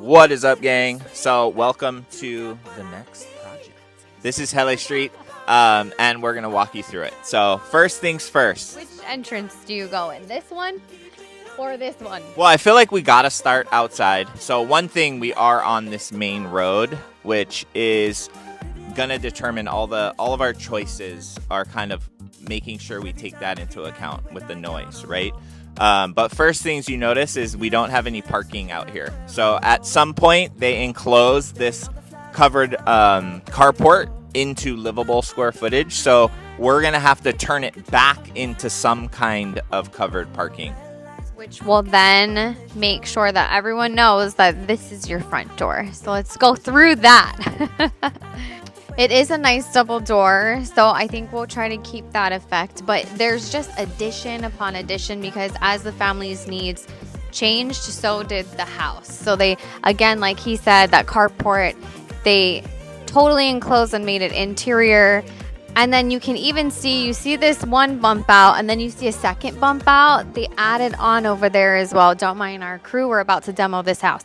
What is up, gang? So welcome to the next project. This is Hele Street, and we're going to walk you through it. So first things first. Which entrance do you go in? This one or this one? Well, I feel like we got to start outside. So one thing, we are on this main road, which is going to determine all of our choices are kind of making sure we take that into account with the noise, right? But first things you notice is we don't have any parking out here. So at some point they enclose this covered carport into livable square footage. So we're going to have to turn it back into some kind of covered parking. Which will then make sure that everyone knows that this is your front door. So let's go through that. It is a nice double door, so I think we'll try to keep that effect. But there's just addition upon addition because as the family's needs changed, so did the house. So they, again, like he said, that carport, they totally enclosed and made it interior. And then you can even see, you see this one bump out and then you see a second bump out. They added on over there as well. Don't mind our crew, we're about to demo this house.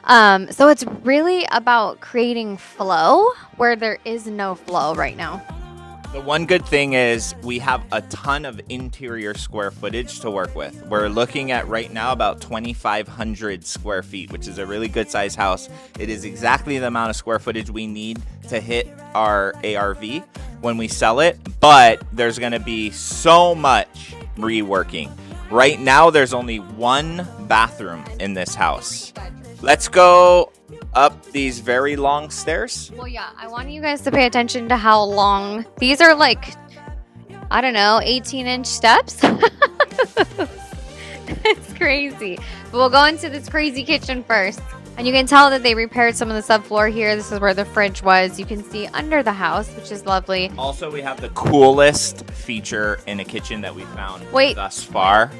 So it's really about creating flow where there is no flow right now. The one good thing is we have a ton of interior square footage to work with. We're looking at right now about 2,500 square feet, which is a really good size house. It is exactly the amount of square footage we need to hit our ARV when we sell it, but there's going to be so much reworking. Right now, there's only one bathroom in this house. Let's go up these very long stairs. Well, yeah, I want you guys to pay attention to how long. These are like, I don't know, 18-inch steps. It's crazy. But we'll go into this crazy kitchen first. And you can tell that they repaired some of the subfloor here. This is where the fridge was. You can see under the house, which is lovely. Also, we have the coolest feature in a kitchen that we found thus far.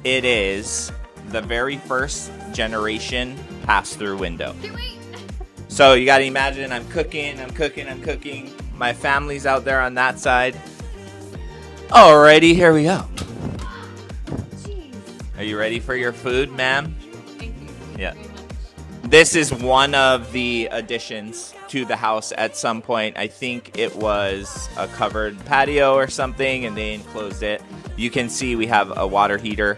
It is the very first generation pass-through window. So you gotta imagine I'm cooking. My family's out there on that side. Alrighty, here we go. Jeez. Are you ready for your food, ma'am? Thank you. Yeah. This is one of the additions to the house at some point. I think it was a covered patio or something, and they enclosed it. You can see we have a water heater.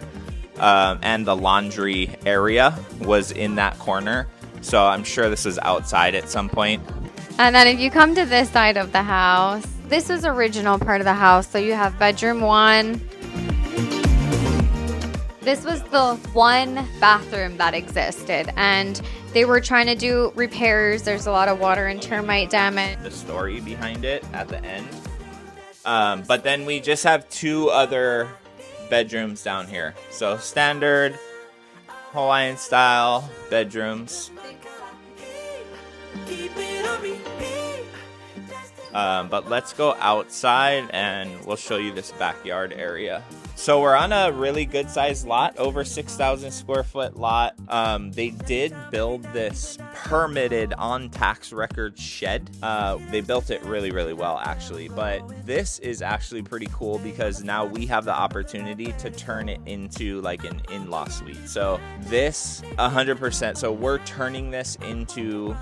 And the laundry area was in that corner. So I'm sure this was outside at some point. And then if you come to this side of the house, this is original part of the house. So you have bedroom 1. This was the one bathroom that existed. And they were trying to do repairs. There's a lot of water and termite damage. The story behind it at the end. But then we just have 2 other bedrooms down here. So standard Hawaiian style bedrooms. But let's go outside and we'll show you this backyard area. So we're on a really good sized lot, over 6,000 square foot lot. They did build this permitted on tax record shed. They built it really, really well, actually. But this is actually pretty cool because now we have the opportunity to turn it into like an in-law suite. So this 100%. So we're turning this into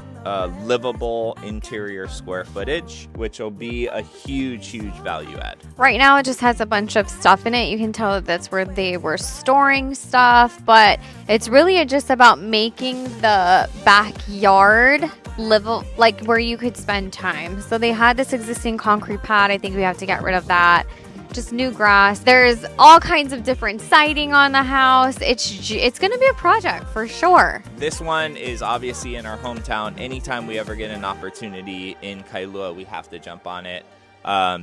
livable interior square footage, which will be a huge value add. Right now it just has a bunch of stuff in it. You can tell that that's where they were storing stuff, but it's really just about making the backyard livable, like where you could spend time. So they had this existing concrete pad. I think we have to get rid of that. Just new grass. There's all kinds of different siding on the house. It's going to be a project for sure. This one is obviously in our hometown. Anytime we ever get an opportunity in Kailua, we have to jump on it.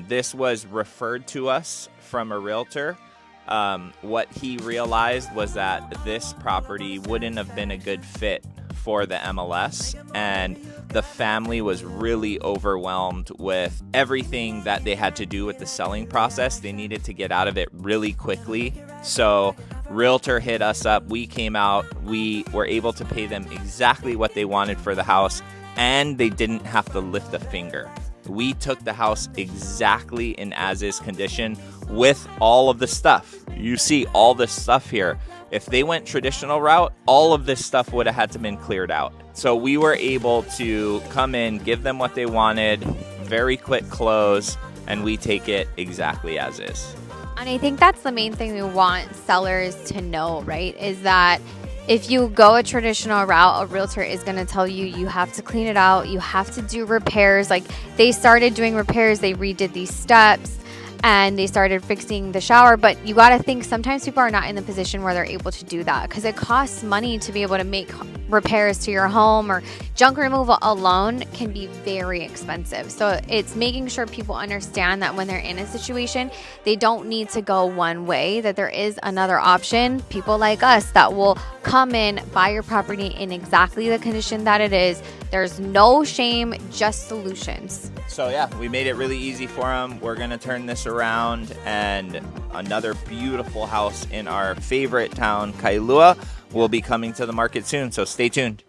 This was referred to us from a realtor. What he realized was that this property wouldn't have been a good fit for the MLS, and the family was really overwhelmed with everything that they had to do with the selling process. They needed to get out of it really quickly. So realtor hit us up. We came out. We were able to pay them exactly what they wanted for the house, and they didn't have to lift a finger. We took the house exactly in as-is condition, with all of the stuff. You see all this stuff here. If they went traditional route, all of this stuff would have had to been cleared out. So we were able to come in, give them what they wanted, very quick close, and we take it exactly as is. And I think that's the main thing we want sellers to know, right? Is that if you go a traditional route, a realtor is going to tell you you have to clean it out, you have to do repairs. Like they started doing repairs, they redid these steps, and they started fixing the shower. But you got to think sometimes people are not in the position where they're able to do that because it costs money to be able to make repairs to your home, or junk removal alone can be very expensive. So it's making sure people understand that when they're in a situation, they don't need to go one way, that there is another option. People like us that will come in, buy your property in exactly the condition that it is. There's no shame, just solutions. So yeah, we made it really easy for them. We're going to turn this around, and another beautiful house in our favorite town, Kailua, will be coming to the market soon. So stay tuned.